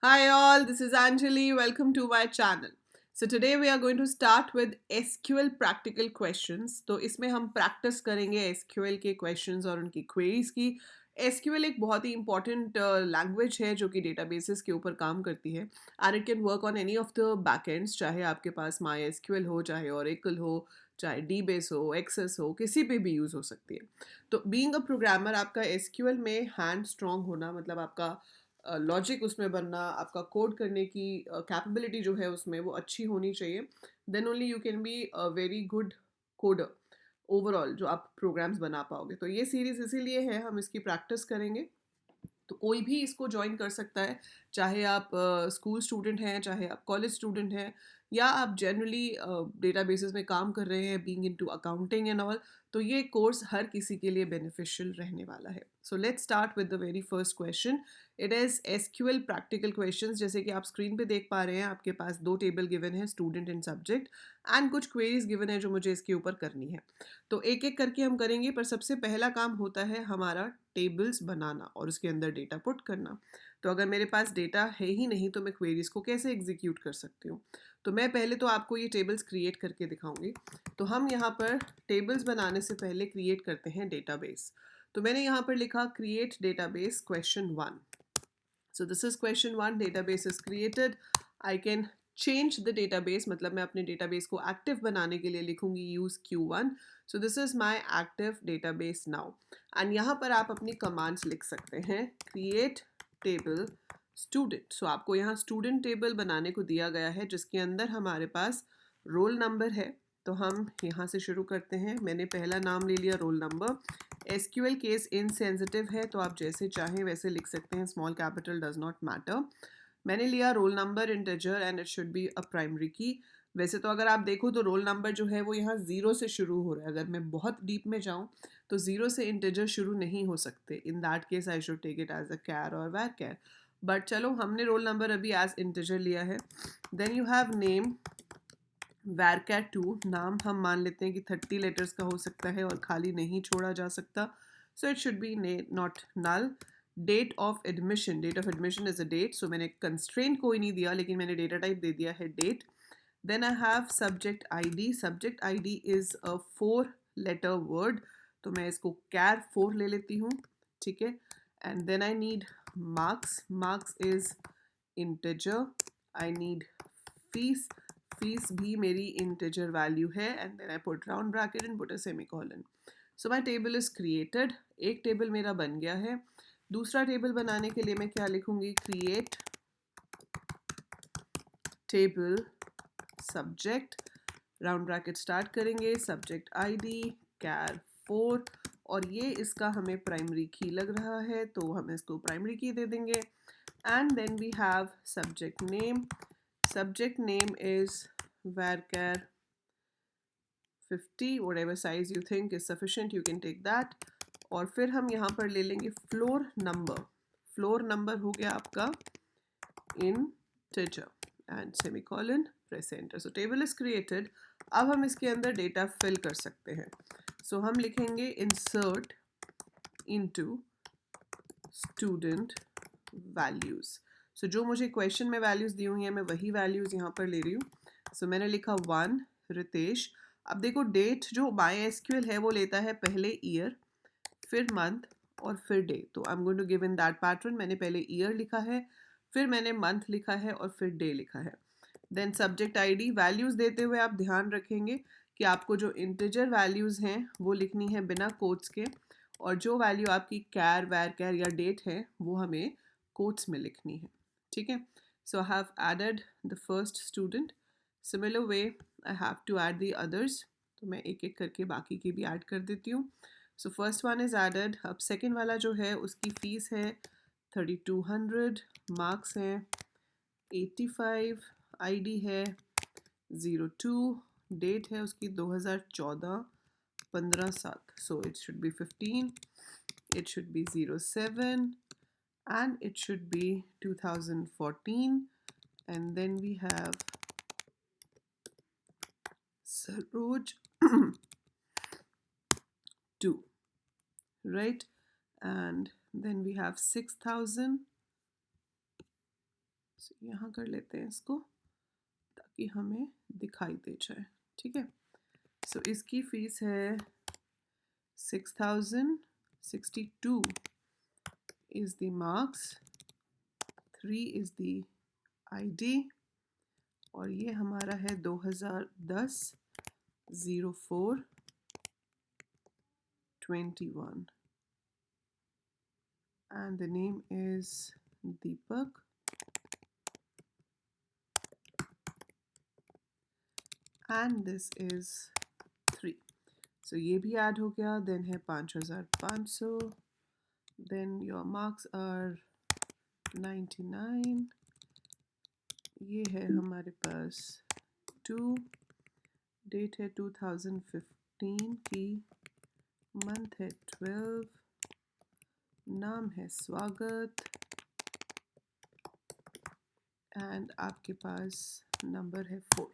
Hi all, this is Anjali. Welcome to my channel. So today we are going to start with SQL practical questions. तो इसमें हम practice करेंगे SQL के questions और उनकी queries की. SQL एक बहुत ही important language है जो कि databases के ऊपर काम करती है and it can work on any of the backends, चाहे आपके पास MySQL हो, चाहे Oracle हो, चाहे DBase हो, Access हो, किसी पे भी यूज़ हो सकती है. तो being a programmer आपका SQL में hand strong होना मतलब आपका लॉजिक उसमें बनना, आपका कोड करने की कैपेबिलिटी जो है उसमें वो अच्छी होनी चाहिए. Then only you can be a very good coder overall, जो आप प्रोग्राम्स बना पाओगे. तो ये सीरीज़ इसीलिए है, हम इसकी प्रैक्टिस करेंगे. तो कोई भी इसको ज्वाइन कर सकता है, चाहे आप स्कूल स्टूडेंट हैं, चाहे आप कॉलेज स्टूडेंट हैं, या आप जनरली डेटाबेसेस में काम कर रहे हैं, being into accounting and all. तो ये कोर्स हर किसी के लिए बेनिफिशियल रहने वाला है. So let's start with the very first question. It is SQL practical questions. जैसे कि आप स्क्रीन पे देख पा रहे हैं, आपके पास दो टेबल गिवन है, स्टूडेंट एंड सब्जेक्ट, एंड कुछ क्वेरीज गिवन है जो मुझे इसके ऊपर करनी है. तो एक एक करके हम करेंगे, पर सबसे पहला काम होता है हमारा टेबल्स बनाना और उसके अंदर डेटा पुट करना. तो अगर मेरे पास डेटा है ही नहीं तो मैं क्वेरीज को कैसे एग्जीक्यूट कर सकती हूँ. तो मैं पहले तो आपको ये टेबल्स क्रिएट करके दिखाऊंगी. तो हम यहाँ पर टेबल्स बनाने से पहले क्रिएट करते हैं डेटाबेस. तो मैंने यहाँ पर लिखा create database question 1. So this is question 1. Database is created. I can change the database, मतलब मैं अपने डेटाबेस को एक्टिव बनाने के लिए लिखूंगी use Q1. So this is my active database now. And यहाँ पर आप अपनी कमांड्स लिख सकते हैं. Create table student. सो आपको यहाँ स्टूडेंट टेबल बनाने को दिया गया है जिसके अंदर हमारे पास रोल नंबर है. तो हम यहाँ से शुरू करते हैं. मैंने पहला नाम ले लिया roll number. SQL case insensitive है तो आप जैसे चाहें वैसे लिख सकते हैं, small capital does not matter. मैंने लिया roll number integer and it should be a primary की. वैसे तो अगर आप देखो तो रोल नंबर जो है वो यहाँ ज़ीरो से शुरू हो रहा है. अगर मैं बहुत डीप में जाऊँ तो ज़ीरो से इंटीजर शुरू नहीं हो सकते. In that case I should take it as a char और वैर कैर. बट चलो, हमने रोल नंबर अभी एज इंटीजर लिया है. Then you have name varchar2. नाम हम मान लेते हैं कि 30 लेटर्स का हो सकता है और खाली नहीं छोड़ा जा सकता. So it should be not null. Date of admission. Date of admission is a date. So मैंने कंस्ट्रेंट कोई नहीं दिया, लेकिन मैंने डेटा टाइप दे दिया है date. Then I have subject ID. Subject ID is a 4 letter word, तो मैं इसको कैर 4 ले लेती हूँ. ठीक है. And then I need marks. Marks is integer. I need fees. Fees भी मेरी इंटीजर वैल्यू है. And then I put round bracket and put a semicolon. So my table is created. एक टेबल मेरा बन गया है. दूसरा टेबल बनाने के लिए मैं क्या लिखूंगी? Create table subject, round bracket start करेंगे, सब्जेक्ट आईडी कैर 4, और ये इसका हमें प्राइमरी की लग रहा है तो हम इसको प्राइमरी की दे देंगे. And then we have subject name. Subject name is varchar 50. Whatever size you think is sufficient, you can take that. और फिर हम यहाँ पर ले लेंगे फ्लोर नंबर. फ्लोर नंबर हो गया आपका integer and semicolon, press enter. So table is created. अब हम इसके अंदर डेटा फिल कर सकते हैं. So हम लिखेंगे insert into student values. सो जो मुझे क्वेश्चन में वैल्यूज़ दी हुई हैं मैं वही वैल्यूज़ यहाँ पर ले रही हूँ. सो मैंने लिखा 1 रितेश. अब देखो, डेट जो माई एसक्यूएल है वो लेता है पहले ईयर, फिर मंथ और फिर डे. तो I am going to give in that pattern. मैंने पहले ईयर लिखा है, फिर मैंने मंथ लिखा है और फिर डे लिखा है. Then subject ID. वैल्यूज़ देते हुए आप ध्यान रखेंगे कि आपको जो इंटीजर वैल्यूज़ हैं वो लिखनी है बिना कोट्स के, और जो वैल्यू आपकी कैर वैर कैर या डेट है वो हमें कोट्स में लिखनी है. ठीक है. So I have added the first student. Similar way I have to add the others. तो मैं एक एक करके बाकी की भी ऐड कर देती हूँ. So first one is added. अब सेकेंड वाला जो है उसकी फ़ीस है 3200. मार्क्स हैं 85. आईडी है 02. डेट है उसकी 2014 15/7. सो it should B 15. It should be 07 and it should be 2014. And then we have Saroj 2, right? And then we have 6000. यहाँ कर लेते हैं इसको ताकि हमें दिखाई दे जाए, ठीक है। सो इसकी फीस है 6062 is the marks, 3 is the ID और ये हमारा है 2010 04/21 and the name is Deepak and this is 3. So ये भी ऐड हो गया, then है 5500, then your marks are 99, ये है हमारे पास 2, डेट है 2015 की, मंथ है 12, नाम है स्वागत एंड आपके पास नंबर है 4।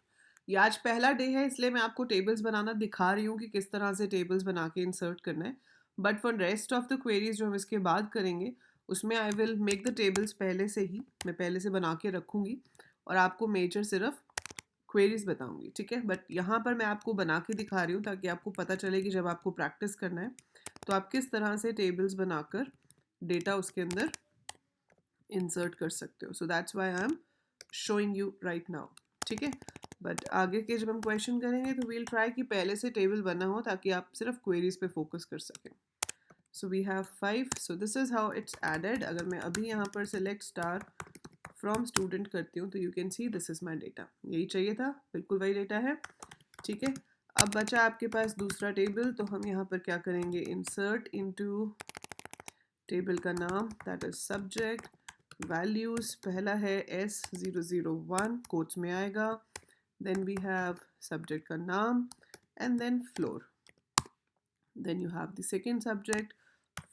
ये आज पहला डे है इसलिए मैं आपको टेबल्स बनाना दिखा रही हूँ कि किस तरह से टेबल्स बना के इंसर्ट करना है, but for rest of the queries जो हम इसके बाद करेंगे उसमें I will make the tables पहले से ही, मैं पहले से बना के रखूँगी और आपको मेजर सिर्फ क्वेरीज बताऊंगी, ठीक है। बट यहाँ पर मैं आपको बना के दिखा रही हूँ ताकि आपको पता चले कि जब आपको प्रैक्टिस करना है तो आप किस तरह से टेबल्स बनाकर डेटा उसके अंदर इंसर्ट कर सकते हो। So that's why I am showing you right now, ठीक है। बट आगे के जब हम क्वेश्चन करेंगे तो वील ट्राई कि पहले से टेबल बना हो ताकि आप सिर्फ क्वेरीज पे फोकस कर सकें। So we have 5, so this is how it's added. अगर मैं अभी यहाँ पर सेलेक्ट स्टार फ्रॉम स्टूडेंट करती हूँ तो you can see this is my data, यही चाहिए था, बिल्कुल वही डेटा है, ठीक है। अब बचा आपके पास दूसरा टेबल, तो हम यहाँ पर क्या करेंगे, इंसर्ट इनटू टेबल का नाम दैट इज सब्जेक्ट, वैल्यूज़ पहला है S001 कोट्स में आएगा, देन वी हैव सब्जेक्ट का नाम and then floor, then you have the second subject,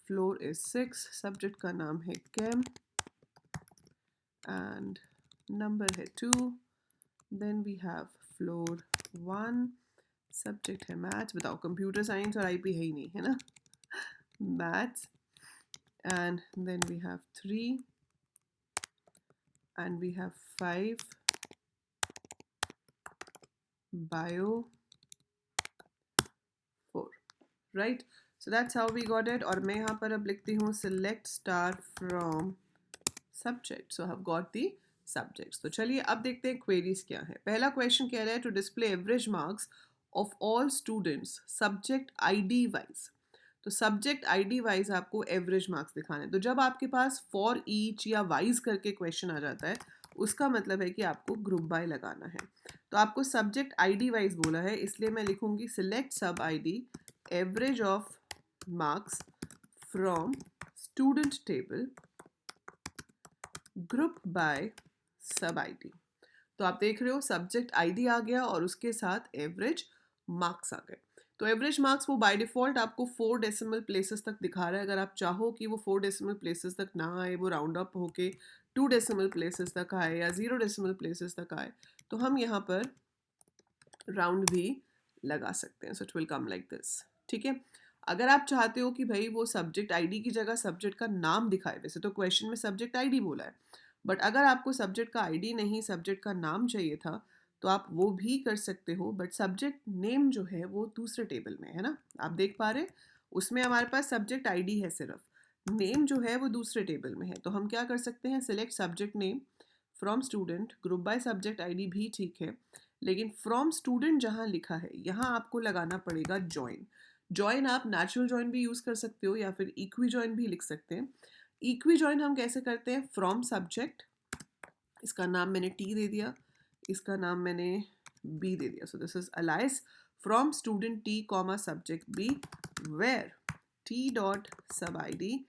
floor is 6, subject का नाम है केम and number है 2, then we have floor 1, subject है maths, बताओ कंप्यूटर साइंस और IP है ही नहीं, है ना, maths, and then we have 3 and we have 5 bio 4, right? So that's how we got it। और मैं यहाँ पर अब लिखती हूँ select star from subject, so I've got the subjects। तो चलिए अब देखते हैं क्वेरीज क्या है। पहला क्वेश्चन कह रहा है to display average marks of all students subject ID wise. तो सब्जेक्ट आईडी वाइज आपको एवरेज मार्क्स दिखाने। तो जब आपके पास फॉर ईच या वाइज करके क्वेश्चन आ जाता है उसका मतलब है कि आपको ग्रुप बाय लगाना है। तो आपको सब्जेक्ट आईडी वाइज बोला है, इसलिए मैं लिखूंगी सिलेक्ट सब ID average of marks from student table group by सब आईडी। तो आप देख रहे हो सब्जेक्ट आईडी आ गया और उसके साथ एवरेज मार्क्स आ गए। तो एवरेज मार्क्स वो बाय डिफ़ॉल्ट आपको 4 डेसिमल प्लेसेस तक दिखा रहा है। अगर आप चाहो कि वो 4 डेसिमल प्लेसेस तक ना आए, वो राउंड अप होके 2 डेसिमल प्लेसेस तक आए या 0 डेसिमल प्लेसेस तक आए, तो हम यहाँ पर राउंड भी लगा सकते हैं। So it will come like this, ठीक है। अगर आप चाहते हो कि भाई वो सब्जेक्ट आईडी की जगह सब्जेक्ट का नाम दिखाए, वैसे तो क्वेश्चन में सब्जेक्ट आईडी बोला है, बट अगर आपको सब्जेक्ट का आईडी नहीं सब्जेक्ट का नाम चाहिए था तो आप वो भी कर सकते हो। बट सब्जेक्ट नेम जो है वो दूसरे टेबल में है ना, आप देख पा रहे, उसमें हमारे पास सब्जेक्ट आईडी है सिर्फ, नेम जो है वो दूसरे टेबल में है। तो हम क्या कर सकते हैं, select subject name from student group by subject ID भी ठीक है, लेकिन फ्रॉम स्टूडेंट जहाँ लिखा है यहाँ आपको लगाना पड़ेगा जॉइन। जॉइन आप नेचुरल जॉइन भी यूज़ कर सकते हो या फिर इक्वी जॉइन भी लिख सकते हैं। इक्वी जॉइन हम कैसे करते हैं, फ्रॉम सब्जेक्ट, इसका नाम मैंने टी दे दिया, इसका नाम मैंने बी दे दिया। So this is alias from student T comma subject B where T dot sub I D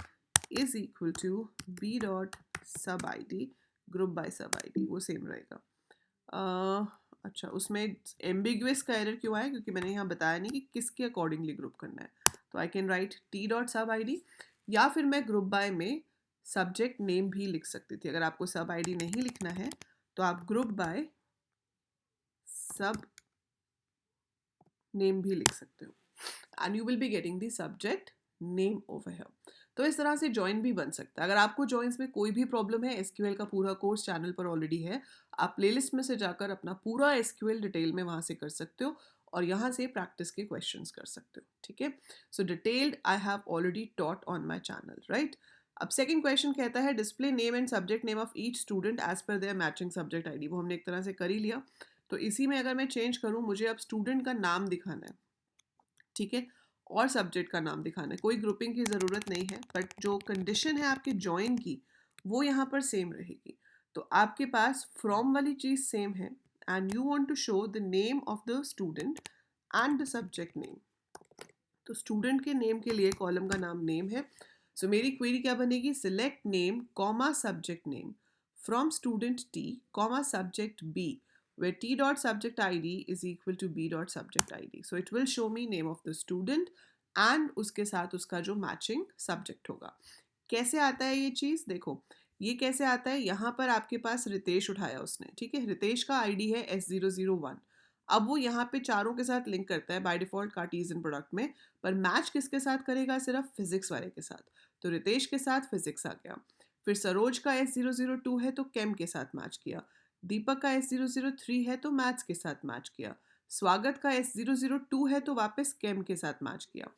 is equal to B dot sub I D group by सब आई डी, वो सेम रहेगा। अच्छा, उसमें एम्बिग्युअस का एरर क्यों आया, क्योंकि मैंने यहाँ बताया नहीं कि किसके अकॉर्डिंगली ग्रुप करना है। तो I can write T dot sub I D, या फिर मैं ग्रुप बाय में सब्जेक्ट नेम भी लिख सकती थी। अगर आपको सब आईडी नहीं लिखना है तो आप ग्रुप बाय सब नेम भी लिख सकते हो and you will be getting the subject name over here. तो इस तरह से जॉइन भी बन सकता है। अगर आपको जॉइंस में कोई भी प्रॉब्लम है, एसक्यूएल का पूरा कोर्स चैनल पर ऑलरेडी है, आप प्लेलिस्ट में से जाकर अपना पूरा एसक्यूएल डिटेल में वहाँ से कर सकते हो और यहाँ से प्रैक्टिस के क्वेश्चंस कर सकते हो, ठीक है। So detailed I have already taught on my channel, right. अब सेकंड क्वेश्चन कहता है display name and subject name of each student as per their matching subject ID. वो हमने एक तरह से कर ही लिया। तो इसी में अगर मैं चेंज करूँ, मुझे अब स्टूडेंट का नाम दिखाना है, ठीक है, और सब्जेक्ट का नाम दिखाना है। कोई ग्रुपिंग की ज़रूरत नहीं है, बट जो कंडीशन है आपके ज्वाइन की वो यहाँ पर सेम रहेगी। तो आपके पास फ्रॉम वाली चीज़ सेम है and you want to show the name of the student and the subject name. तो स्टूडेंट के नेम के लिए कॉलम का नाम नेम है। सो मेरी क्वेरी क्या बनेगी, select name comma subject name from student T comma subject b where t dot subject id is equal to b dot subject id. So it will show me name of the student and उसके साथ उसका जो matching subject होगा। कैसे आता है ये चीज़, देखो ये कैसे आता है। यहाँ पर आपके पास रितेश उठाया उसने, ठीक है, रितेश का आईडी है S001। अब वो यहाँ पे चारों के साथ लिंक करता है बाय डिफॉल्ट कार्टेशियन प्रोडक्ट में, पर मैच किसके साथ करेगा, सिर्फ फिजिक्स वाले के साथ। तो रितेश के साथ फिजिक्स आ गया। फिर सरोज का S002 है तो केम के साथ मैच किया। दीपक का S003 है तो मैथ्स के साथ मैच किया। स्वागत का S002 है तो वापस केम के साथ मैच किया।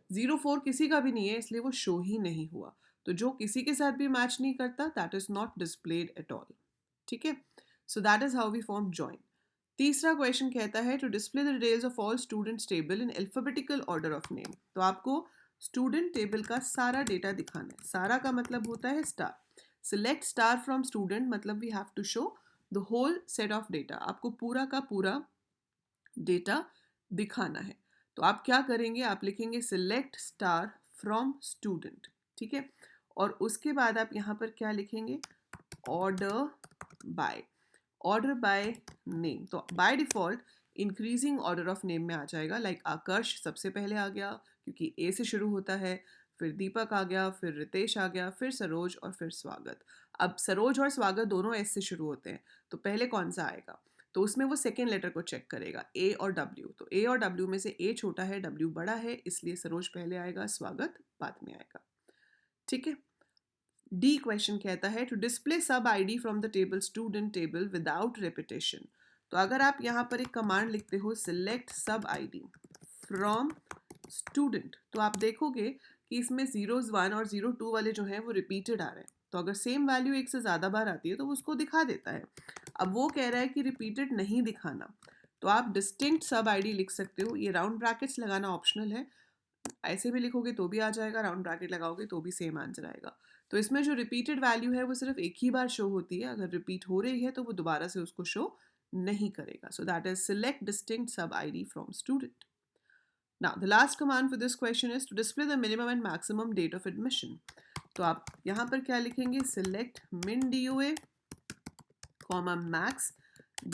04 किसी का भी नहीं है, इसलिए वो शो ही नहीं हुआ। तो जो किसी के साथ भी मैच नहीं करता, that is not displayed at all, ठीक है। So that is how we form join. तीसरा क्वेश्चन कहता है to display the details of all students table in alphabetical order of name. तो आपको स्टूडेंट टेबल का सारा डेटा दिखाना है। सारा का मतलब होता है star. Select star from student मतलब we have to show the whole set of data. आपको पूरा का पूरा डेटा दिखाना है। तो आप क्या करेंगे, आप लिखेंगे सिलेक्ट स्टार फ्रॉम स्टूडेंट, ठीक है। और उसके बाद आप यहाँ पर क्या लिखेंगे, order by. Order by name, तो by default increasing order of name में आ जाएगा। लाइक आकर्ष सबसे पहले आ गया क्योंकि ए से शुरू होता है, फिर दीपक आ गया, फिर रितेश आ गया, फिर सरोज और फिर स्वागत। अब सरोज और स्वागत दोनों एस से शुरू होते हैं, तो पहले कौन सा आएगा, तो उसमें वो सेकेंड लेटर को चेक करेगा, ए और डब्ल्यू। तो ए और डब्ल्यू में से ए छोटा है, डब्ल्यू बड़ा है, इसलिए सरोज पहले आएगा, स्वागत बाद में आएगा, ठीक है। डी क्वेश्चन कहता है टू डिस्प्ले सब ID from the table student table without repetition. तो अगर आप यहाँ पर एक कमांड लिखते हो सिलेक्ट सब आईडी फ्रॉम स्टूडेंट, तो आप देखोगे कि इसमें 01 और 02 वाले जो हैं वो रिपीटेड आ रहे हैं। तो अगर सेम वैल्यू एक से ज़्यादा बार आती है तो वो उसको दिखा देता है। अब वो कह रहा है कि रिपीटेड नहीं दिखाना, तो आप डिस्टिंक्ट सब आईडी लिख सकते हो। ये राउंड ब्रैकेट्स लगाना ऑप्शनल है, ऐसे भी लिखोगे तो भी आ जाएगा, राउंड ब्रैकेट लगाओगे तो भी सेम आंसर आएगा। तो इसमें जो रिपीटेड वैल्यू है वो सिर्फ एक ही बार शो होती है, अगर रिपीट हो रही है तो वो दोबारा से उसको शो नहीं करेगा। So that is select distinct sub ID from student. Now, the last command for this question is to display the minimum and maximum date of admission. तो आप यहाँ पर क्या लिखेंगे, select min DOA, max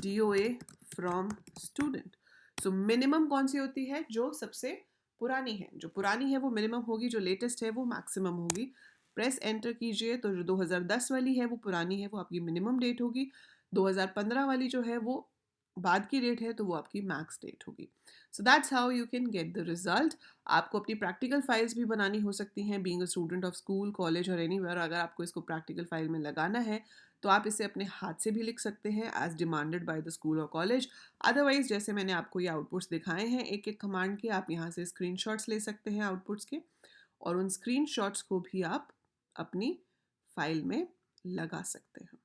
DOA from student. So minimum कौन सी होती है, जो सबसे पुरानी है। जो पुरानी है वो मिनिमम होगी, जो लेटेस्ट है वो मैक्सिमम होगी। प्रेस एंटर कीजिए, तो जो 2010 वाली है वो पुरानी है, वो आपकी मिनिमम डेट होगी। 2015 वाली जो है वो बाद की डेट है, तो वो आपकी मैक्स डेट होगी। So that's how you can get the result. आपको अपनी प्रैक्टिकल फाइल्स भी बनानी हो सकती हैं, being a student of school, college और एनीवेयर। अगर आपको इसको प्रैक्टिकल फाइल में लगाना है तो आप इसे अपने हाथ से भी लिख सकते हैं as demanded by the school और कॉलेज। अदरवाइज जैसे मैंने आपको ये आउटपुट्स दिखाए हैं एक एक कमांड के, आप यहाँ से स्क्रीनशॉट्स ले सकते हैं आउटपुट्स के, और उन स्क्रीनशॉट्स को भी आप अपनी फाइल में लगा सकते हैं,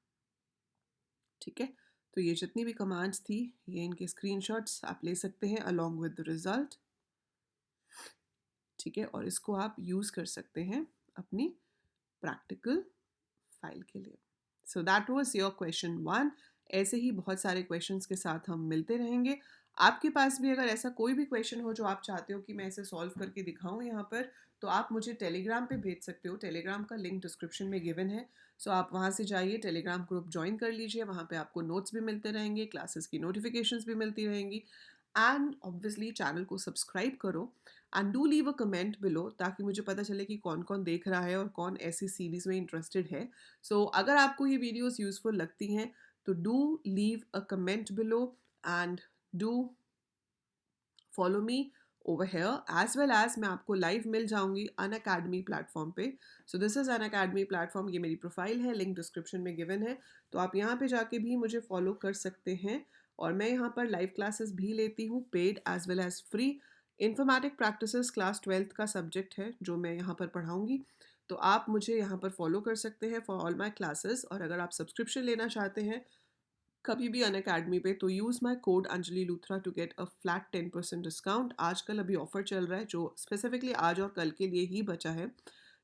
ठीक है। तो ये जितनी भी कमांड्स थी, ये इनके स्क्रीनशॉट्स आप ले सकते हैं अलॉन्ग विद द रिजल्ट, ठीक है। और इसको आप यूज़ कर सकते हैं अपनी प्रैक्टिकल फाइल के लिए। So that was your question 1। ऐसे ही बहुत सारे क्वेश्चंस के साथ हम मिलते रहेंगे। आपके पास भी अगर ऐसा कोई भी क्वेश्चन हो जो आप चाहते हो कि मैं इसे सॉल्व करके दिखाऊं यहाँ पर, तो आप मुझे टेलीग्राम पे भेज सकते हो। टेलीग्राम का लिंक डिस्क्रिप्शन में गिवन है, सो आप वहाँ से जाइए, टेलीग्राम ग्रुप ज्वाइन कर लीजिए। वहाँ पे आपको नोट्स भी मिलते रहेंगे, क्लासेस की नोटिफिकेशंस भी मिलती रहेंगी, एंड ऑब्वियसली चैनल को सब्सक्राइब करो and do leave a comment below, ताकि मुझे पता चले कि कौन कौन देख रहा है और कौन ऐसी सीरीज़ में इंटरेस्टेड है। सो अगर आपको ये वीडियोस यूज़फुल लगती हैं तो do leave a comment below and do follow me over here, as well as मैं आपको live मिल जाऊंगी Unacademy प्लेटफॉर्म पे. So this is Unacademy platform, ये मेरी प्रोफाइल है, लिंक डिस्क्रिप्शन में गिवन है. तो आप यहाँ पे जाके भी मुझे फॉलो कर सकते हैं. और मैं यहाँ पर लाइव क्लासेस भी लेती हूँ, paid as well as free. Informatic practices class 12th का सब्जेक्ट है जो मैं यहाँ पर पढ़ाऊँगी. तो आप मुझे यहाँ पर फॉलो कर सकते हैं फॉर ऑल माई क्लासेस. और अगर आप सब्सक्रिप्शन लेना चाहते हैं कभी भी अनअकैडमी पे, तो use my code Anjali Luthra to get a flat 10% discount. आजकल अभी ऑफर चल रहा है जो स्पेसिफिकली आज और कल के लिए ही बचा है,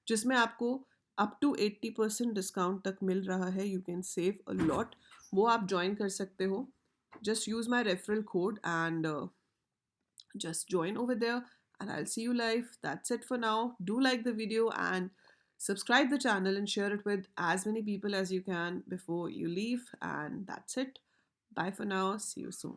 जिसमें आपको अप टू 80% डिस्काउंट तक मिल रहा है. You can save a lot. वो आप ज्वाइन कर सकते हो. Just use my referral code and just join over there, and I'll see you live. That's it for now. Do like the video and subscribe the channel and share it with as many people as you can before you leave. And that's it. Bye for now. See you soon.